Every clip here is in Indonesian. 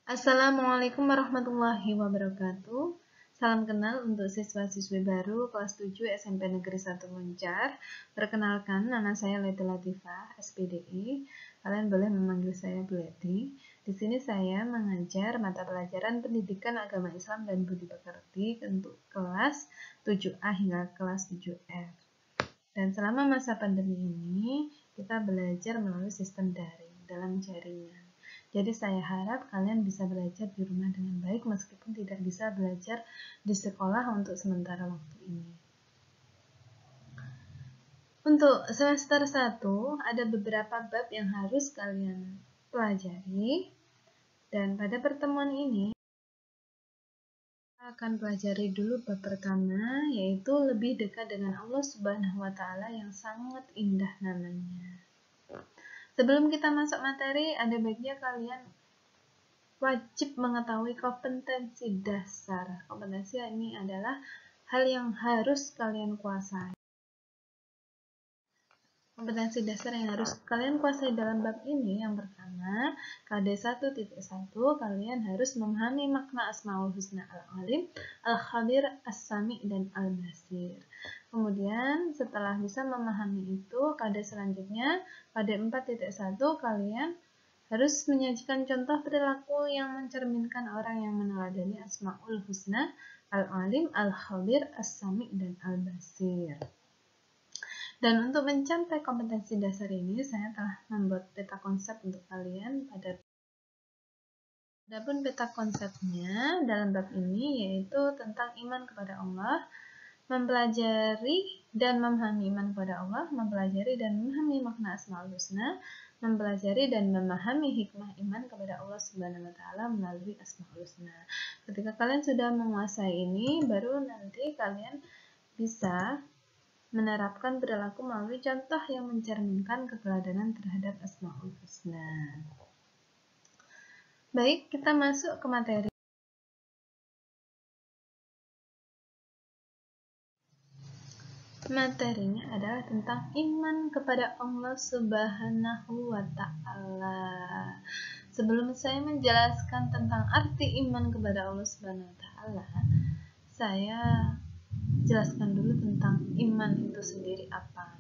Assalamualaikum warahmatullahi wabarakatuh. Salam kenal untuk siswa-siswi baru kelas 7 SMP Negeri 1 Muncar. Perkenalkan, nama saya Leti Latifah, SPDI. Kalian boleh memanggil saya Bu Leti. Di sini saya mengajar mata pelajaran Pendidikan Agama Islam dan Budi Pekerti untuk kelas 7A hingga kelas 7F. Dan selama masa pandemi ini, kita belajar melalui sistem daring dalam jaringan. Jadi saya harap kalian bisa belajar di rumah dengan baik meskipun tidak bisa belajar di sekolah untuk sementara waktu ini. Untuk semester 1 ada beberapa bab yang harus kalian pelajari. Dan pada pertemuan ini kita akan pelajari dulu bab pertama, yaitu lebih dekat dengan Allah Subhanahu wa Ta'ala yang sangat indah namanya. Sebelum kita masuk materi, ada baiknya kalian wajib mengetahui kompetensi dasar. Kompetensi ini adalah hal yang harus kalian kuasai. Kompetensi dasar yang harus kalian kuasai dalam bab ini, yang pertama, KD 1.1, kalian harus memahami makna Asmaul Husna Al-Alim, Al-Khabir, As-Sami, dan Al-Basir. Kemudian, setelah bisa memahami itu, KD selanjutnya, KD 4.1, kalian harus menyajikan contoh perilaku yang mencerminkan orang yang meneladani Asmaul Husna, Al-Alim, Al-Khabir, As-Sami, dan Al-Basir. Dan untuk mencapai kompetensi dasar ini, saya telah membuat peta konsep untuk kalian pada Adapun peta konsepnya dalam bab ini yaitu tentang iman kepada Allah, mempelajari dan memahami iman kepada Allah, mempelajari dan memahami makna Asmaul Husna, mempelajari dan memahami hikmah iman kepada Allah Subhanahu wa Ta'ala melalui Asmaul Husna. Ketika kalian sudah menguasai ini, baru nanti kalian bisa menerapkan perilaku melalui contoh yang mencerminkan keteladanan terhadap Asmaul Husna. Baik, kita masuk ke materi. Materinya adalah tentang iman kepada Allah Subhanahu wa Ta'ala. Sebelum saya menjelaskan tentang arti iman kepada Allah Subhanahu wa Ta'ala, saya jelaskan dulu tentang iman itu sendiri apa.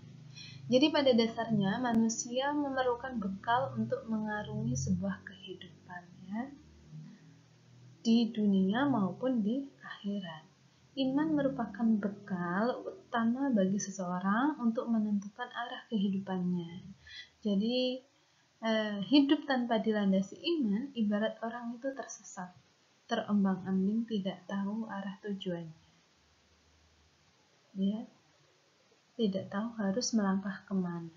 Jadi pada dasarnya manusia memerlukan bekal untuk mengarungi sebuah kehidupan, ya, di dunia maupun di akhirat. Iman merupakan bekal utama bagi seseorang untuk menentukan arah kehidupannya. Jadi hidup tanpa dilandasi iman ibarat orang itu tersesat, terombang-ambing, tidak tahu arah tujuannya. Ya, tidak tahu harus melangkah kemana.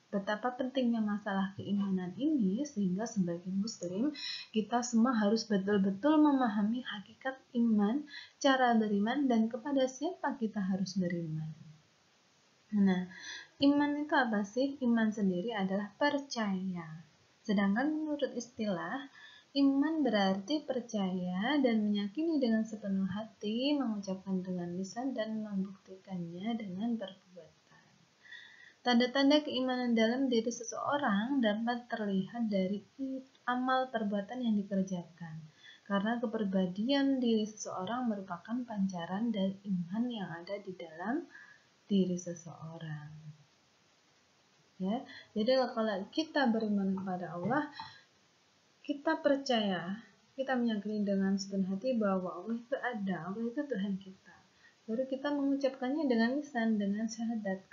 Betapa pentingnya masalah keimanan ini sehingga sebagai muslim kita semua harus betul-betul memahami hakikat iman, cara beriman, dan kepada siapa kita harus beriman. Nah, iman itu apa sih? Iman sendiri adalah percaya. Sedangkan menurut istilah, iman berarti percaya dan meyakini dengan sepenuh hati, mengucapkan dengan lisan, dan membuktikannya dengan perbuatan. Tanda-tanda keimanan dalam diri seseorang dapat terlihat dari amal perbuatan yang dikerjakan, karena kepribadian diri seseorang merupakan pancaran dari iman yang ada di dalam diri seseorang. Ya, jadi kalau kita beriman kepada Allah, kita percaya, kita meyakini dengan sepenuh hati bahwa Allah itu ada, Allah itu Tuhan kita. Baru kita mengucapkannya dengan lisan, dengan syahadat,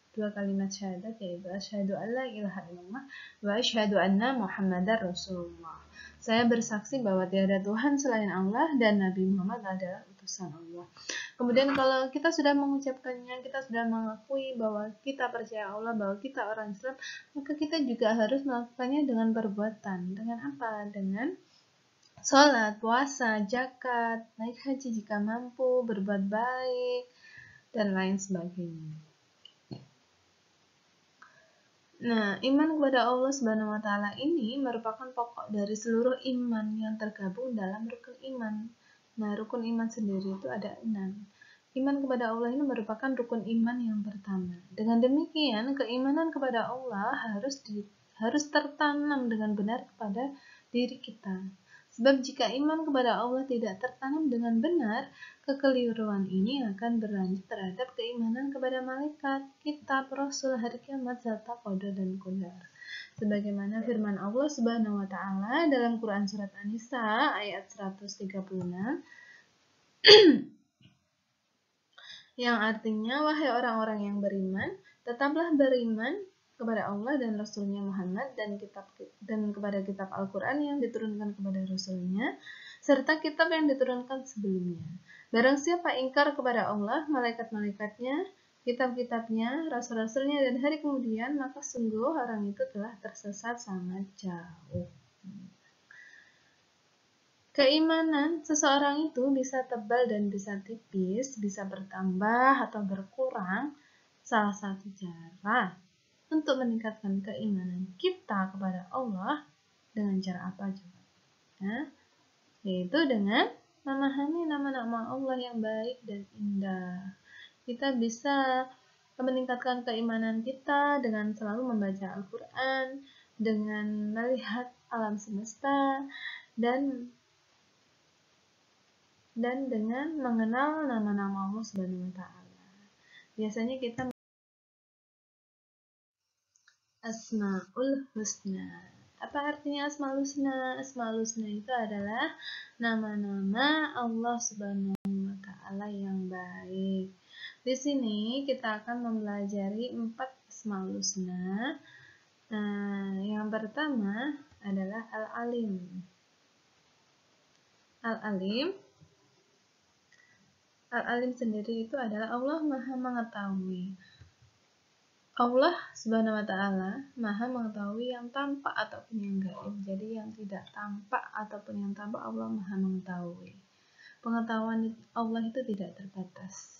dua kalimat syahadat, yaitu asyhadu alla ilaha illallah wa asyhadu anna muhammadar rasulullah. Saya bersaksi bahwa tiada Tuhan selain Allah dan Nabi Muhammad adalah utusan Allah. Kemudian kalau kita sudah mengucapkannya, kita sudah mengakui bahwa kita percaya Allah, bahwa kita orang Islam, maka kita juga harus melakukannya dengan perbuatan. Dengan apa? Dengan sholat, puasa, zakat, naik haji jika mampu, berbuat baik, dan lain sebagainya. Nah, iman kepada Allah Subhanahu wa Ta'ala ini merupakan pokok dari seluruh iman yang tergabung dalam rukun iman. Nah, rukun iman sendiri itu ada 6. Iman kepada Allah ini merupakan rukun iman yang pertama. Dengan demikian, keimanan kepada Allah harus tertanam dengan benar kepada diri kita. Sebab jika iman kepada Allah tidak tertanam dengan benar, kekeliruan ini akan berlanjut terhadap keimanan kepada malaikat, kitab, rasul, hari kiamat, serta qada dan qadar. Sebagaimana firman Allah Subhanahu wa taala dalam Quran surat An-Nisa ayat 136 yang artinya, wahai orang-orang yang beriman, tetaplah beriman kepada Allah dan Rasulnya Muhammad dan kepada kitab Al-Quran yang diturunkan kepada Rasulnya serta kitab yang diturunkan sebelumnya. Barang siapa ingkar kepada Allah, malaikat-malaikatnya, kitab-kitabnya, rasul-rasulnya dan hari kemudian, maka sungguh orang itu telah tersesat sangat jauh. Keimanan seseorang itu bisa tebal dan bisa tipis, bisa bertambah atau berkurang. Salah satu cara untuk meningkatkan keimanan kita kepada Allah dengan cara apa coba? Yaitu dengan memahami nama-nama Allah yang baik dan indah. Kita bisa meningkatkan keimanan kita dengan selalu membaca Al-Quran, dengan melihat alam semesta, dan dengan mengenal nama-nama Allah Subhanahu wa taala. Biasanya kita Asmaul Husna. Apa artinya Asmaul Husna? Asmaul Husna itu adalah nama-nama Allah Subhanahu wa taala yang baik. Di sini kita akan mempelajari 4 Asmaul Husna. Yang pertama adalah Al-Alim. Al-Alim sendiri itu adalah Allah Maha Mengetahui. Allah Subhanahu wa taala Maha mengetahui yang tampak ataupun yang gaib. Jadi yang tidak tampak ataupun yang tampak Allah Maha mengetahui. Pengetahuan Allah itu tidak terbatas.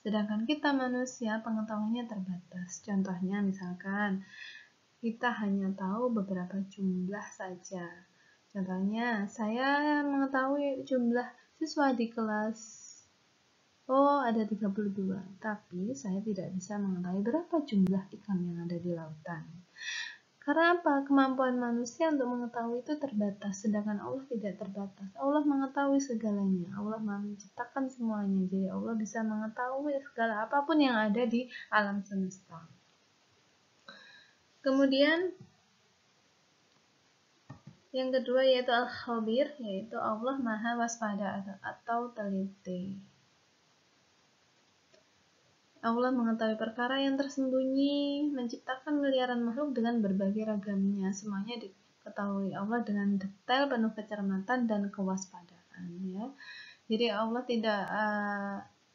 Sedangkan kita manusia pengetahuannya terbatas. Contohnya misalkan kita hanya tahu beberapa jumlah saja. Contohnya saya mengetahui jumlah siswa di kelas ada 32, tapi saya tidak bisa mengetahui berapa jumlah ikan yang ada di lautan. Karena apa? Kemampuan manusia untuk mengetahui itu terbatas, sedangkan Allah tidak terbatas. Allah mengetahui segalanya, Allah menciptakan semuanya, jadi Allah bisa mengetahui segala apapun yang ada di alam semesta. Kemudian yang kedua yaitu Al-Khabir, yaitu Allah Maha Waspada atau teliti. Allah mengetahui perkara yang tersembunyi, menciptakan miliaran makhluk dengan berbagai ragamnya. Semuanya diketahui Allah dengan detail, penuh kecermatan dan kewaspadaan. Ya. Jadi Allah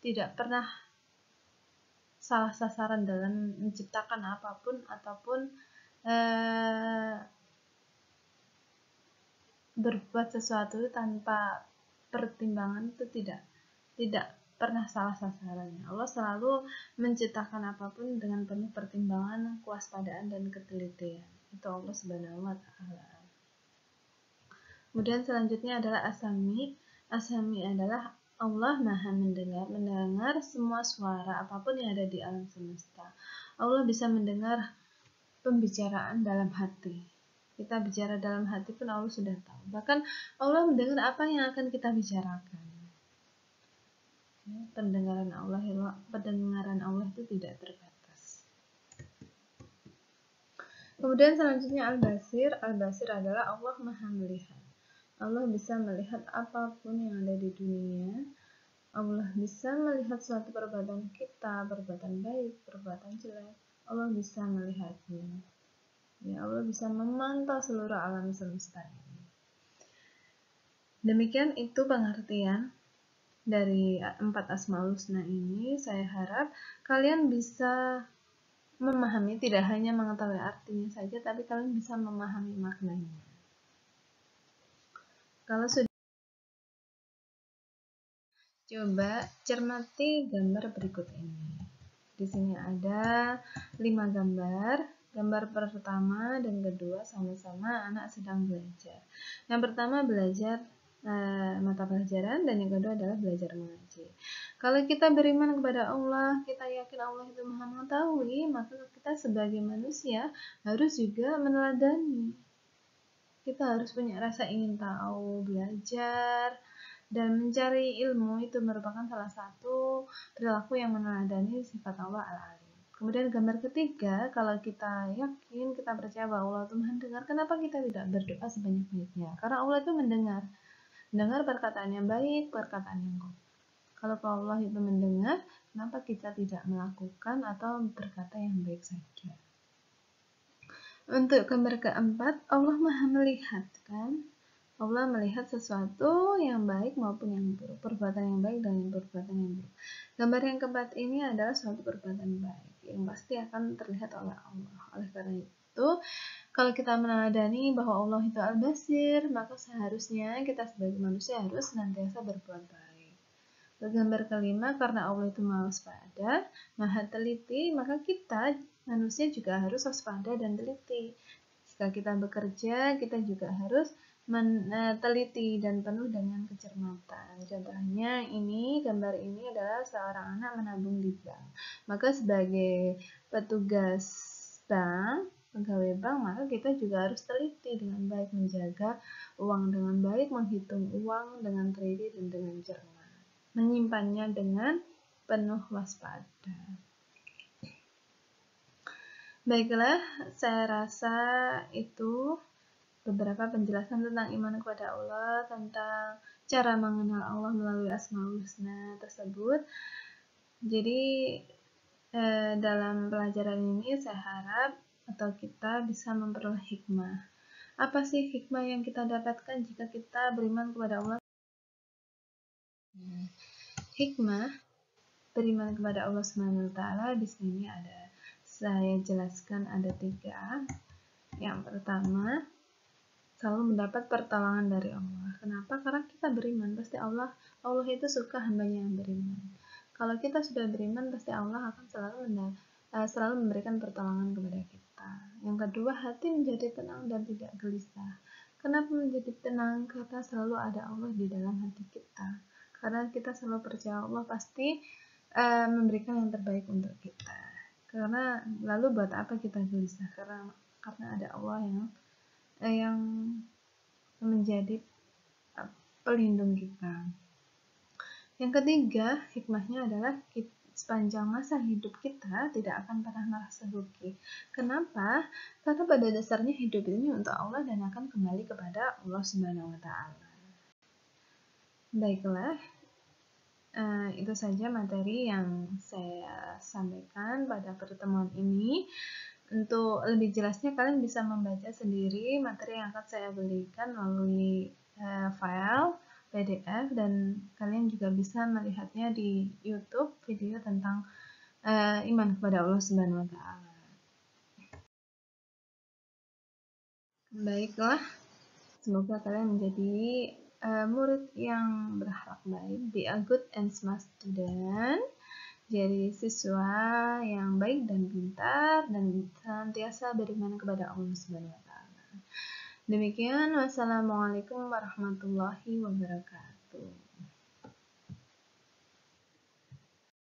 tidak pernah salah sasaran dalam menciptakan apapun ataupun berbuat sesuatu tanpa pertimbangan itu tidak pernah salah sasarannya. Allah selalu menciptakan apapun dengan penuh pertimbangan, kewaspadaan dan ketelitian. Itu Allah Subhanahu wa taala. Kemudian selanjutnya adalah As-Sami. As-Sami adalah Allah Maha mendengar semua suara apapun yang ada di alam semesta. Allah bisa mendengar pembicaraan dalam hati. Kita bicara dalam hati pun Allah sudah tahu. Bahkan Allah mendengar apa yang akan kita bicarakan. Pendengaran Allah itu tidak terbatas. Kemudian selanjutnya Al-Basir. Al-Basir adalah Allah Maha melihat. Allah bisa melihat apapun yang ada di dunia. Allah bisa melihat suatu perbuatan kita, perbuatan baik, perbuatan jelek. Allah bisa melihatnya. Ya, Allah bisa memantau seluruh alam semesta ini. Demikian itu pengertian dari 4 Asmaul Husna ini. Saya harap kalian bisa memahami, tidak hanya mengetahui artinya saja, tapi kalian bisa memahami maknanya. Kalau sudah, coba cermati gambar berikut ini. Di sini ada 5 gambar. Gambar pertama dan kedua sama-sama anak sedang belajar. Yang pertama belajar mata pelajaran dan yang kedua adalah belajar mengaji. Kalau kita beriman kepada Allah, kita yakin Allah itu Maha mengetahui, maka kita sebagai manusia harus juga meneladani. Kita harus punya rasa ingin tahu, belajar, dan mencari ilmu itu merupakan salah satu perilaku yang meneladani sifat Allah Al-Alim. Kemudian gambar ketiga, kalau kita yakin, kita percaya bahwa Allah itu mendengar, kenapa kita tidak berdoa sebanyak-banyaknya? Karena Allah itu mendengar perkataan yang baik, perkataan yang kotor. Kalau Allah itu mendengar, kenapa kita tidak melakukan atau berkata yang baik saja? Untuk gambar keempat, Allah Maha melihat, kan? Allah melihat sesuatu yang baik maupun yang buruk, perbuatan yang baik dan perbuatan yang buruk. Gambar yang keempat ini adalah suatu perbuatan baik yang pasti akan terlihat oleh Allah. Oleh karena itu, kalau kita meneladani bahwa Allah itu Al-Basir, maka seharusnya kita sebagai manusia harus senantiasa berbuat baik. Gambar kelima, karena Allah itu maha waspada, maha teliti, maka kita manusia juga harus waspada dan teliti. Jika kita bekerja, kita juga harus teliti dan penuh dengan kecermatan. Contohnya gambar ini adalah seorang anak menabung di bank. Maka sebagai petugas bank, pegawai bank, maka kita juga harus teliti dengan baik, menjaga uang dengan baik, menghitung uang dengan teliti dan dengan cermat, menyimpannya dengan penuh waspada. Baiklah, saya rasa itu beberapa penjelasan tentang iman kepada Allah, tentang cara mengenal Allah melalui Asmaul Husna tersebut. Jadi dalam pelajaran ini saya harap atau kita bisa memperoleh hikmah. Apa sih hikmah yang kita dapatkan jika kita beriman kepada Allah? Hikmah beriman kepada Allah Subhanahu wa taala di sini saya jelaskan ada 3. Yang pertama, selalu mendapat pertolongan dari Allah. Kenapa? Karena kita beriman, pasti Allah itu suka hambanya yang beriman. Kalau kita sudah beriman, pasti Allah akan selalu memberikan pertolongan kepada kita. Yang kedua, hati menjadi tenang dan tidak gelisah. Kenapa menjadi tenang? Karena selalu ada Allah di dalam hati kita. Karena kita selalu percaya Allah pasti memberikan yang terbaik untuk kita. Karena lalu buat apa kita gelisah? Karena ada Allah yang menjadi pelindung kita. Yang ketiga, hikmahnya adalah sepanjang masa hidup kita tidak akan pernah merasa rugi. Kenapa? Karena pada dasarnya hidup ini untuk Allah dan akan kembali kepada Allah Subhanahu wa taala. Baiklah, itu saja materi yang saya sampaikan pada pertemuan ini. Untuk lebih jelasnya kalian bisa membaca sendiri materi yang akan saya berikan melalui file PDF, dan kalian juga bisa melihatnya di YouTube video tentang iman kepada Allah Subhanahu wa taala. Baiklah, semoga kalian menjadi murid yang berakhlak baik, be a good and smart student. Jadi siswa yang baik dan pintar dan senantiasa beriman kepada Allah Subhanahu wa taala. Demikian, wassalamualaikum warahmatullahi wabarakatuh.